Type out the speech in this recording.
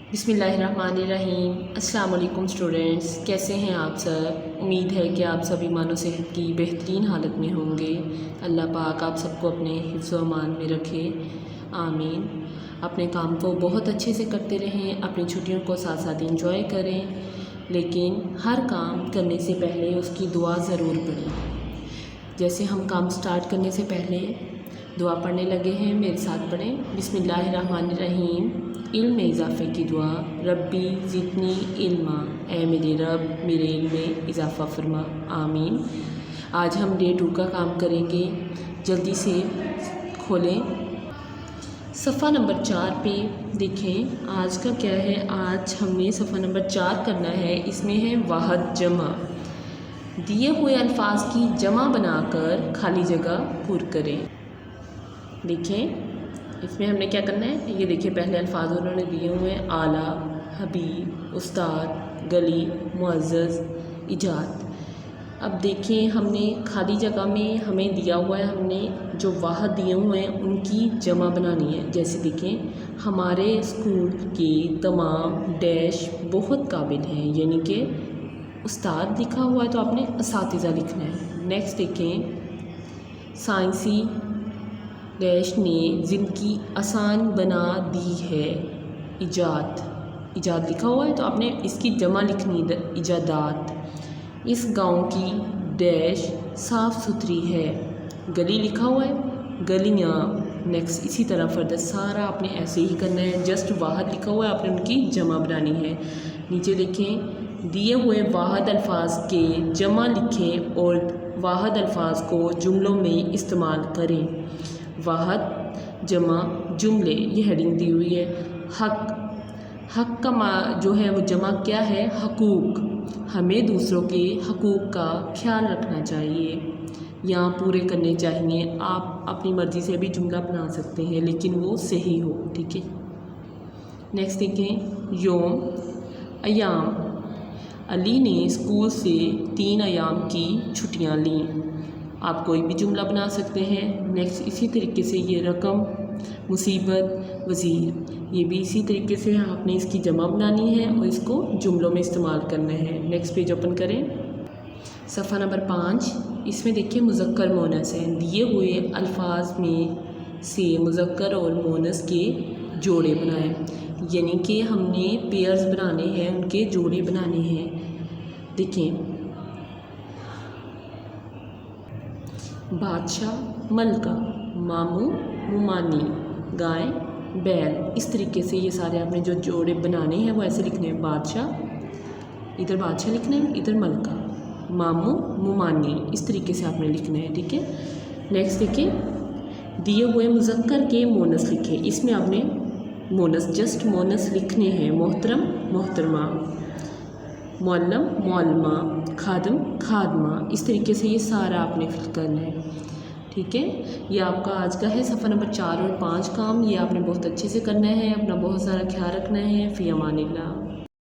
बिस्मिल्लाहिर्रहमानिर्रहीम। अस्सलाम वालेकुम स्टूडेंट्स, कैसे हैं आप सब। उम्मीद है कि आप सब ईमान और सेहत की बेहतरीन हालत में होंगे। अल्लाह पाक आप सबको अपने हिफ्ज़ व अमान में रखे, आमीन। अपने काम को बहुत अच्छे से करते रहें, अपनी छुट्टियों को साथ साथ इंजॉय करें, लेकिन हर काम करने से पहले उसकी दुआ ज़रूर पढ़ें। जैसे हम काम स्टार्ट करने से पहले दुआ पढ़ने लगे हैं, मेरे साथ पढ़ें। बिस्मिल्लाहिर्रहमानिर्रहीम। इल्म में इजाफ़े की दुआ। रब्बी ज़िदनी इल्मा, ए मेरे रब मेरे इल्म में इजाफ़ा फरमा, आमीन। आज हम डे 2 का काम करेंगे। जल्दी से खोलें सफ़ा नंबर 4 पे देखें आज का क्या है। आज हमने सफ़ा नंबर 4 करना है। इसमें है वाहद जमा। दिए हुए अल्फाज की जमा बनाकर खाली जगह पुर करें। देखें इसमें हमने क्या करना है। ये देखिए पहले अल्फाज उन्होंने दिए हुए हैं, आला, हबीब, उस्ताद, गली, मुअज़्ज़ज़, इजाद। अब देखें हमने खाली जगह में हमें दिया हुआ है, हमने जो वाहद दिए हुए हैं उनकी जमा बनानी है। जैसे देखें हमारे स्कूल के तमाम डैश बहुत काबिल हैं, यानी कि उस्ताद लिखा हुआ है तो आपने असातिज़ा लिखना है। नेक्स्ट देखें साइंसी डैश ने ज़िंदगी आसान बना दी है, इजाद लिखा हुआ है तो आपने इसकी जमा लिखनी है, इजादात। इस गांव की डैश साफ़ सुथरी है, गली लिखा हुआ है, गलियाँ। नेक्स्ट इसी तरह फर्दर सारा आपने ऐसे ही करना है। जस्ट वाहद लिखा हुआ है, आपने उनकी जमा बनानी है। नीचे देखें दिए हुए वाहद अल्फाज के जमा लिखें और वाहद अल्फाज को जुमलों में इस्तेमाल करें। वाहद जमा जुमले, ये हेडिंग दी हुई है। हक का जो है वो जमा क्या है, हकूक़। हमें दूसरों के हकूक़ का ख्याल रखना चाहिए या पूरे करने चाहिए। आप अपनी मर्ज़ी से भी जुमला बना सकते हैं लेकिन वो सही हो, ठीक है। नेक्स्ट देखें योम अयाम। अली ने स्कूल से 3 अयाम की छुट्टियां लीं। आप कोई भी जुमला बना सकते हैं। नेक्स्ट इसी तरीके से ये रकम, मुसीबत, वज़ीर, ये भी इसी तरीके से आपने इसकी जमा बनानी है और इसको जुमलों में इस्तेमाल करना है। नेक्स्ट पेज ओपन करें सफ़ा नंबर 5। इसमें देखिए मुज़क्कर मोनस है। दिए हुए अल्फाज में से मुज़क्कर और मोनस के जोड़े बनाएं, यानी कि हमने पेयर्स बनाने हैं, उनके जोड़े बनाने हैं। देखें बादशाह, मलका, मामू, मुमानी, गाय, बैल। इस तरीके से ये सारे आपने जो जोड़े बनाने हैं वो ऐसे लिखने हैं। बादशाह, इधर बादशाह लिखना है, इधर मलका, मामू, मुमानी, इस तरीके से आपने लिखना है, ठीक है। नेक्स्ट देखिए दिए हुए मुज़क्कर के मोनस लिखे। इसमें आपने मोनस, जस्ट मोनस लिखने हैं। मोहतरम, मोहतरमा, मौलम, मौलमा, खादम, खादमा। इस तरीके से ये सारा आपने फिल करना है, ठीक है। ये आपका आज का है सफ़ा नंबर 4 और 5 काम। ये आपने बहुत अच्छे से करना है। अपना बहुत सारा ख्याल रखना है। फ़ी अमानिल्लाह।